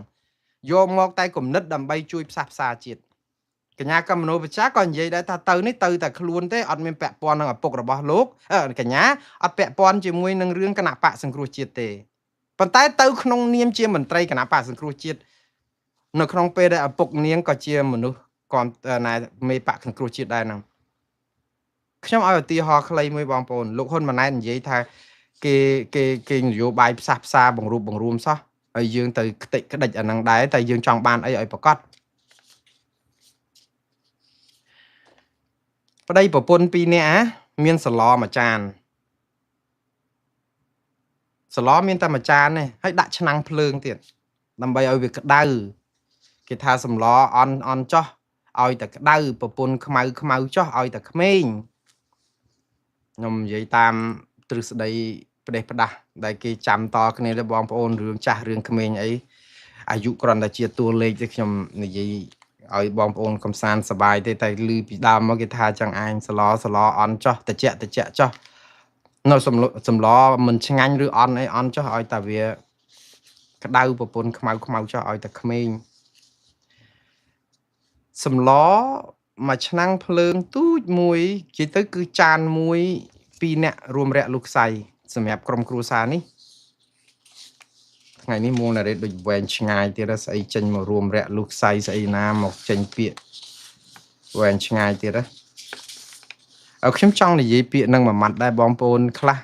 S1: យកមកតែគំនិតដើម្បីជួយផ្សះផ្សាជាតិកញ្ញាកឹមមនោវិជ្ជាក៏និយាយដែរថាទៅនេះទៅតែខ្លួនទេអត់មានពាក់ព័ន្ធនឹងឪពុករបស់លោកកញ្ញាអត់ពាក់ព័ន្ធជាមួយនឹងរឿងគណៈបកសង្គ្រោះជាតិទេប៉ុន្តែទៅក្នុងនាមជាមន្ត្រីគណៈបកសង្គ្រោះជាតិនៅក្នុងពេលដែលឪពុកនាងក៏ជាមនុស្សគាត់ណែមេបកសង្គ្រោះជាតិដែរហ្នឹងខ្ញុំឲ្យឧទាហរណ៍ខ្លីមួយបងប្អូនលោកហ៊ុនម៉ាណែតនិយាយថាគេនយោបាយផ្សះផ្សាបង្រួបបង្រួមសោះហើយយើងទៅខ្ទេចក្តិចអាហ្នឹងដែរតែយើងចង់បានអីឲ្យប្រកាសប្តីប្រពន្ធ2នាក់មានសឡមួយចានសឡមានតែមួយចានទេហើយដាក់ឆ្នាំងភ្លើងទៀតដើម្បីឲ្យវាក្តៅគេថាសម្លអន់ចោះឲ្យតែក្តៅប្រពន្ធខ្មៅចោះឲ្យតែក្មេងខ្ញុំនិយាយតាមទ្រឹស្ដីផ្ដេសផ្ដាស់ដែលគេចាំតគ្នាទៅបងប្អូនរឿងចាស់រឿងក្មេងអីអាយុគ្រាន់តែជាតួលេខទេខ្ញុំនិយាយឲ្យបងប្អូនកំសាន្តសប្បាយទេតែឮពីដើមមកគេថាចឹងឯងសឡអន់ចោះតិចចោះនៅសម្លមិនឆ្ងាញ់ឬអន់អីអន់ចោះឲ្យតែវាក្តៅប្រពន្ធខ្មៅចោះឲ្យតែក្មេងសម្លមួយឆ្នាំងភ្លើងទូចមួយនិយាយទៅគឺចានមួយ2នាក់រួមរយៈលោកខ្សៃសម្រាប់ក្រុមគ្រួសារនេះថ្ងៃនេះមូលណារ៉េតដូចវែងឆ្ងាយទៀតស្អីចេញមករួមរយៈលោកខ្សៃស្អីណាមកចេញពាក្យវែងឆ្ងាយទៀតខ្ញុំចង់និយាយពាក្យនឹងមួយម៉ាត់ដែរបងប្អូនខ្លះ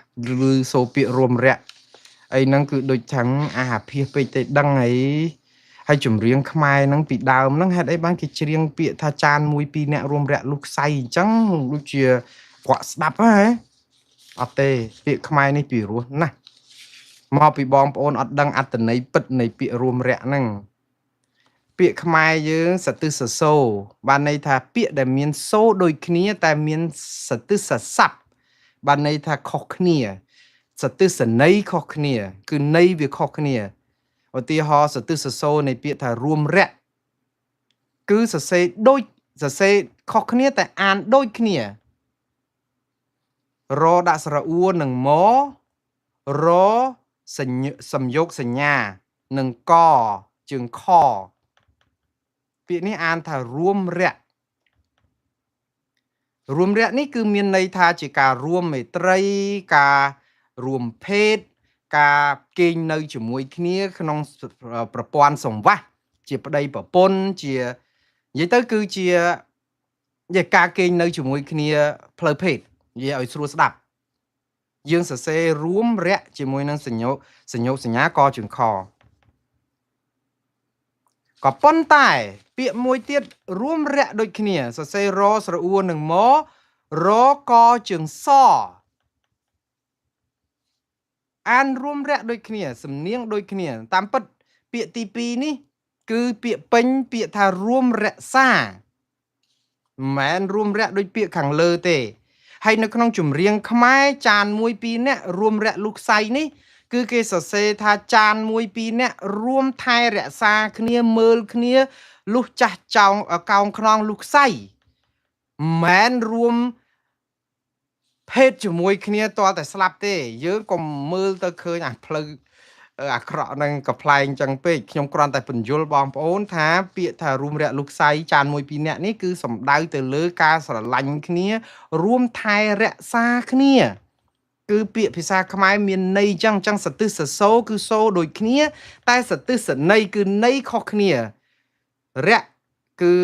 S1: ឬសូពាក្យរួមរយៈអីហ្នឹងគឺដូចថាអាភាសពេកទៅដឹងអីហើយចម្រៀងខ្មែរហ្នឹងពីដើមហ្នឹងហេតុអីបានគេច្រៀងពាក្យថាចានមួយ2នាក់រួមរយៈលោកខ្សៃអញ្ចឹងដូចជាគាត់ស្ដាប់ហ៎អត់ទេពាក្យខ្មែរនេះពីរោះណាស់មកពីបងប្អូនអត់ដឹងអត្ថន័យពិតនៃពាក្យរួមរយៈហ្នឹងពាក្យខ្មែរយើងសទិសសូបានន័យថាពាក្យដែលមានសូដូចគ្នាតែមានសទិសស័ព្ទបានន័យថាខុសគ្នាសទិសន័យខុសគ្នាគឺន័យវាខុសគ្នាឧទាហរណ៍សទិសសូនៃពាក្យថារួមរយៈគឺសរសេរដូចសរសេរ ខុសគ្នាតែអានដូចគ្នារដាក់ស្រអួរនឹងរសំយោគសញ្ញានឹងកជើងខពាក្យនេះអានថារួមរយៈនេះគឺមានន័យថាជាការរួមមេត្រីការរួមភេទការគេងនៅជាមួយគ្នាក្នុងប្រព័ន្ធសង្វាស់ជាប្តីប្រពន្ធជានិយាយទៅគឺជាការគេងនៅជាមួយគ្នាផ្លូវភេទនិយាយឲ្យស្រួលស្ដាប់យើងសរសេររួមរយៈជាមួយនឹងសញ្ញាសញ្ញាកជើងខក៏ប៉ុន្តែពាក្យមួយទៀតរួមរយៈដូចគ្នាសរសេររស្រអួរនឹងរកជើងសអានរួមរយៈដូចគ្នាសំនៀងដូចគ្នាតាមពិតពាក្យទី2នេះគឺពាក្យពេញពាក្យថារួមរក្សាមិនមែនរួមរយៈដូចពាក្យខាងលើទេហើយនៅក្នុងចម្រៀងខ្មែរចាន1 2នាក់រួមរយៈលុះខ្សៃនេះគឺគេសរសេរថាចាន1 2នាក់រួមថែរក្សាគ្នាមើលគ្នាលុះចាស់ចោងកោងខ្នងលុះខ្សៃមិនមែនរួមភេទជាមួយគ្នាតតែស្លាប់ទេយើងកុំមើលទៅឃើញអាផ្លូវអាក្រក់នឹងកំ pl ែងចឹងពេកខ្ញុំគ្រាន់តែបញ្យល់បងប្អូនថាពាក្យថារួមរយៈលុះខ្សៃចាន1 2នាក់នេះគឺសំដៅទៅលើការស្រឡាញ់គ្នារួមថែរក្សាគ្នាគឺពាក្យភាសាខ្មែរមានន័យចឹងសទិសសូគឺសូដូចគ្នាតែសទិសន័យគឺន័យខុសគ្នារយៈគឺ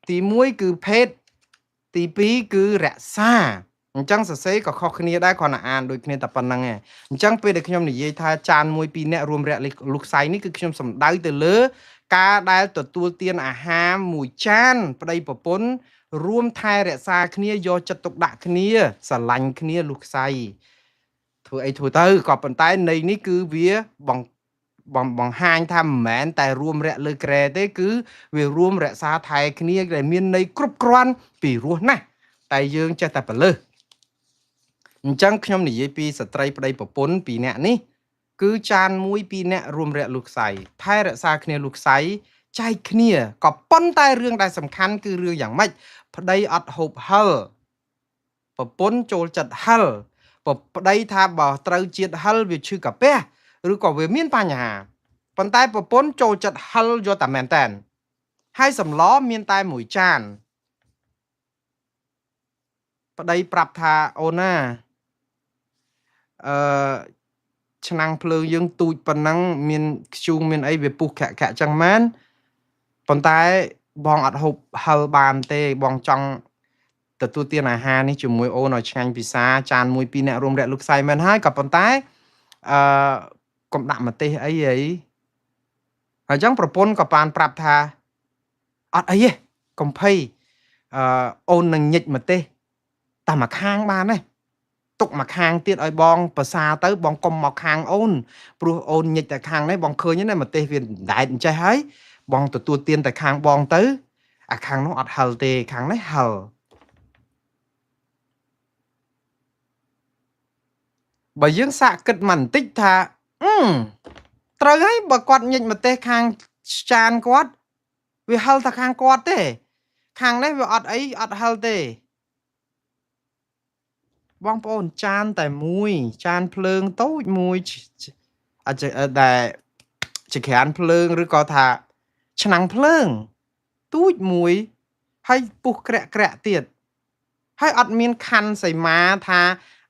S1: ទី1គឺភេទទី2គឺរក្សាអញ្ចឹងសរសេរក៏ខុសគ្នាដែរគ្រាន់តែអានដូចគ្នាតែប៉ុណ្្នឹងឯងអញ្ចឹងពេលដែលខ្ញុំនិយាយថាចាន1 2នាក់រួមរយៈលុះខ្សៃនេះគឺខ្ញុំសំដៅទៅលើការដែលទទួលទានអាហារមួយចានប្តីប្រពន្ធរួមថែរក្សាគ្នាយកចិត្តទុកដាក់គ្នាស្រឡាញ់គ្នាលុះខ្សៃធ្វើអីធ្វើទៅក៏ប៉ុន្តែន័យនេះគឺវាបង្ហាញថាមិនមែនតែរួមរយៈលើក្រែទេគឺវារួមរក្សាថែគ្នាដែលមានន័យគ្រប់គ្រាន់ពីរោះណាស់តែយើងចេះតែបលើសអញ្ចឹងខ្ញុំនិយាយពីស្ត្រីប្តីប្រពន្ធ2នាក់នេះគឺចាន1 2នាក់រួមរយៈលុះខ្សៃថែរក្សាគ្នាលុះខ្សៃចែកគ្នាក៏ប៉ុន្តែរឿងដែលសំខាន់គឺរឿងយ៉ាងម៉េចប្តីអត់ហូបហិលប្រពន្ធចូលចិត្តហិលប្តីថាបើត្រូវជាតិហិលវាឈឺកាពះឬក៏វាមានបញ្ហាប៉ុន្តែប្រពន្ធចូលចិត្តហិលយកតែមែនតែនហើយសម្លមានតែមួយចានប្តីប្រាប់ថាអូនណាឆ្នាំងភ្លើងយើងទូចប៉ុណ្ណឹងមានខ្ជូងមានអីវាពុះក្រាក់ចឹងមែនប៉ុន្តែបងអត់ហូបហិលបានទេបងចង់ទទួលទានអាហារនេះជាមួយអូនឲ្យឆ្ងាញ់ពិសាចាន1 2នាក់រួមរយៈលុះខ្សៃមែនហើយក៏ប៉ុន្តែកុំដាក់ម្ទេសអីហីហើយអញ្ចឹងប្រពន្ធក៏បានប្រាប់ថាអត់អីទេកុំភ័យអូននឹងញិចម្ទេសតែមកខាងបានទេទុកមកខាងទៀតឲ្យបងប្រសាទៅបងកុំមកខាងអូនព្រោះអូនញិចតែខាងនេះបងឃើញណាម្ទេសវាដែតអញ្ចេះហើយបងទទួលទានតែខាងបងទៅអាខាងនោះអត់ហិលទេខាងនេះហិលបើយើងសាកគិតមកបន្តិចថាត្រូវហើយបើគាត់ញិចម្ទេសខាងចានគាត់វាហិលតែខាងគាត់ទេខាងនេះវាអត់អីអត់ហិលទេបងប្អូនចានតែមួយចានភ្លើងតូចមួយអាចដែលជាក្រានភ្លើងឬក៏ថាឆ្នាំងភ្លើងទូចមួយហើយពុះក្រាក់ទៀតហើយអត់មានខណ្ឌសីមាថា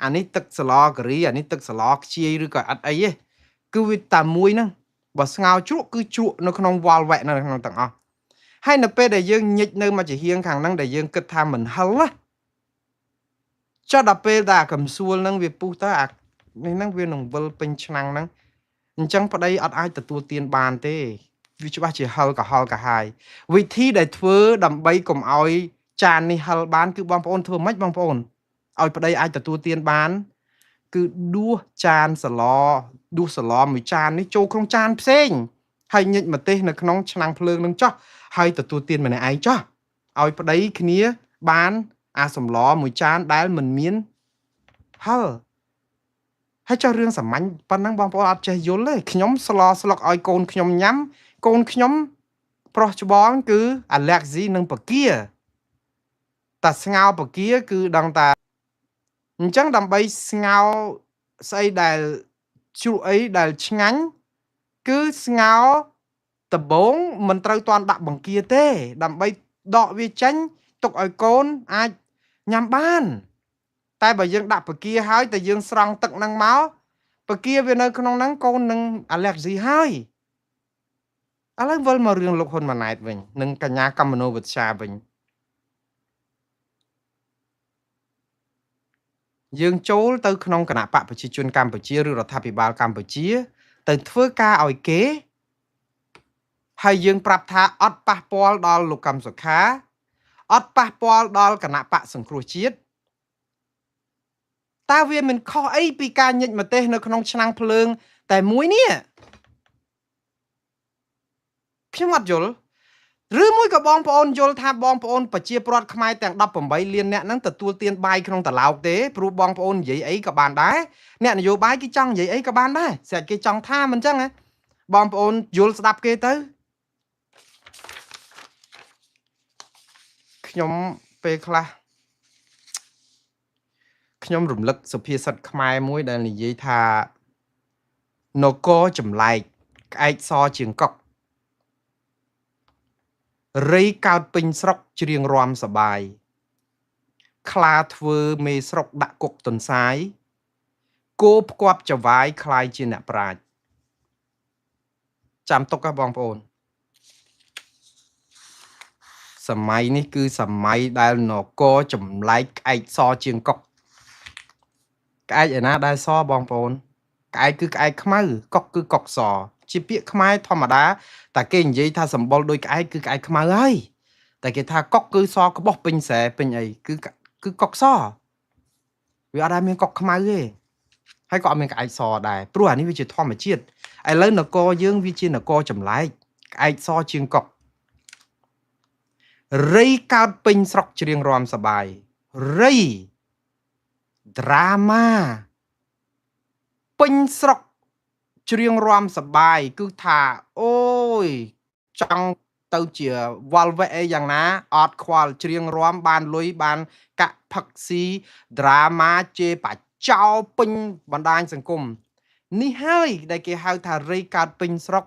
S1: អានេះទឹកសឡការីអានេះទឹកសឡខ្ជាយឬក៏អត់អីទេគឺវាតែមួយហ្នឹងបើស្ងោជ្រក់គឺជ្រក់នៅក្នុងវល់វែកនៅក្នុងទាំងអស់ហើយនៅពេលដែលយើងញិចនៅមកជាហៀងខាងហ្នឹងដែលយើងគិតថាមិនហិលណាចុះដល់ពេលដែលអាកំសួលហ្នឹងវាពុះទៅអានេះហ្នឹងវានឹងវិលពេញឆ្នាំងហ្នឹងអញ្ចឹងប្តីអត់អាចទទួលទានបានទេវាច្បាស់ជាហិលកាហាយវិធីដែលធ្វើដើម្បីកុំឲ្យចាននេះហិលបានគឺបងប្អូនធ្វើម៉េចបងប្អូនឲ្យប្តីអាចទទួលទានបានគឺដួសចានសឡមួយចាននេះចូលក្នុងចានផ្សេងហើយញិចម្ទេសនៅក្នុងឆ្នាំងភ្លើងនឹងចោះហើយទទួលទានម្នាក់ឯងចោះឲ្យប្តីគ្នាបានអាសម្លមួយចានដែលមិនមានហិលហើយចុះរឿងសាមញ្ញប៉ុណ្ណឹងបងប្អូនអត់ចេះយល់ទេខ្ញុំស្លុកឲ្យកូនខ្ញុំញ៉ាំកូនខ្ញុំប្រុសច្បងគឺអាឡែកស៊ីនឹងបកា តាស្ងោបគាគឺដឹងតាអញ្ចឹងដើម្បីស្ងោស្អីដែលជ្រូកអីដែលឆ្ងាញ់គឺស្ងោដំបងមិនត្រូវតាន់ដាក់បង្គាទេដើម្បីដកវាចេញទុកឲ្យកូនអាចញ៉ាំបានតែបើយើងដាក់បង្គាហើយតែយើងស្រង់ទឹកហ្នឹងមកបង្គាវានៅក្នុងហ្នឹងកូននឹងអាឡែកស៊ីហើយឥឡូវវិលមករឿងលោកហ៊ុនម៉ាណែតវិញនិងកញ្ញាកម្មមនោវិជ្ជាវិញយើងចូលទៅក្នុងគណៈបកប្រជាជនកម្ពុជាឬរដ្ឋាភិបាលកម្ពុជាទៅធ្វើការឲ្យគេហើយយើងប្រាប់ថាអត់ប៉ះពាល់ដល់លោកកម្មសុខាអត់ប៉ះពាល់ដល់គណៈបកសង្គ្រោះជាតិតើវាមិនខុសអីពីការញិចម្ទេសនៅក្នុងឆ្នាំងភ្លើងតែមួយនេះខ្ញុំអត់យល់ឬមួយក៏បងប្អូនយល់ថាបងប្អូនប្រជាពលរដ្ឋខ្មែរទាំង18លានអ្នកហ្នឹងទទួលទានបាយក្នុងតឡោកទេព្រោះបងប្អូននិយាយអីក៏បានដែរអ្នកនយោបាយគេចង់និយាយអីក៏បានដែរស្រាប់គេចង់ថាមិនអញ្ចឹងណាបងប្អូនយល់ស្ដាប់គេទៅខ្ញុំពេលខ្លះខ្ញុំរំលឹកសុភាសិតខ្មែរមួយដែលនិយាយថានគរចម្លែកក្អែកសជាងកុករីកើតពេញស្រុកច្រៀងរាំសបាយខ្លាធ្វើមេស្រុកដាក់គុកទន្សាយគោផ្គាប់ចវាយคล้ายជាអ្នកប្រាជ្ញចាំទុកបងប្អូនសម័យនេះគឺសម័យដែលនគរចម្លែកក្អែកសជាងកុកក្អែកឯណាដែលសបងប្អូនក្អែកគឺក្អែកខ្មៅកុកគឺកុកសជាពាក្យខ្មែរធម្មតាតែគេនិយាយថាសម្បុរដូចក្អែកគឺក្អែកខ្មៅហើយតែគេថាកុកគឺសក្បោះពេញស្រែពេញអីគឺកុកសវាអត់ដែលមានកុកខ្មៅទេហើយក៏អត់មានក្អែកសដែរព្រោះអានេះវាជាធម្មជាតិឥឡូវនគរយើងវាជានគរចម្លែកក្អែកសជាងកុករីកើតពេញស្រុកច្រៀងរាំសបាយរីដ្រាម៉ាពេញស្រុកច្រៀងរាំសបាយគឺថាអូយចង់ទៅជាវល់វែអីយ៉ាងណាអត់ខ្វល់ច្រៀងរាំបានលុយបានកាក់ផឹកស៊ីដ្រាម៉ាជេរបចោពេញបណ្ដាញសង្គមនេះហើយដែលគេហៅថារីកើតពេញស្រុក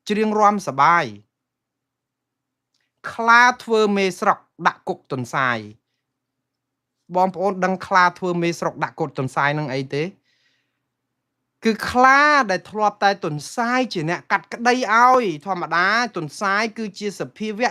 S1: ច្រៀងរាំសបាយខ្លាធ្វើមេស្រុកដាក់គុកទន្សាយបងប្អូនដឹងខ្លាធ្វើមេស្រុកដាក់គុកទន្សាយនឹងអីទេគឺខ្លាដែលធ្លាប់តែទន្សាយជាអ្នកកាត់ក្តីឲ្យធម្មតាទន្សាយគឺជាសភាវៈ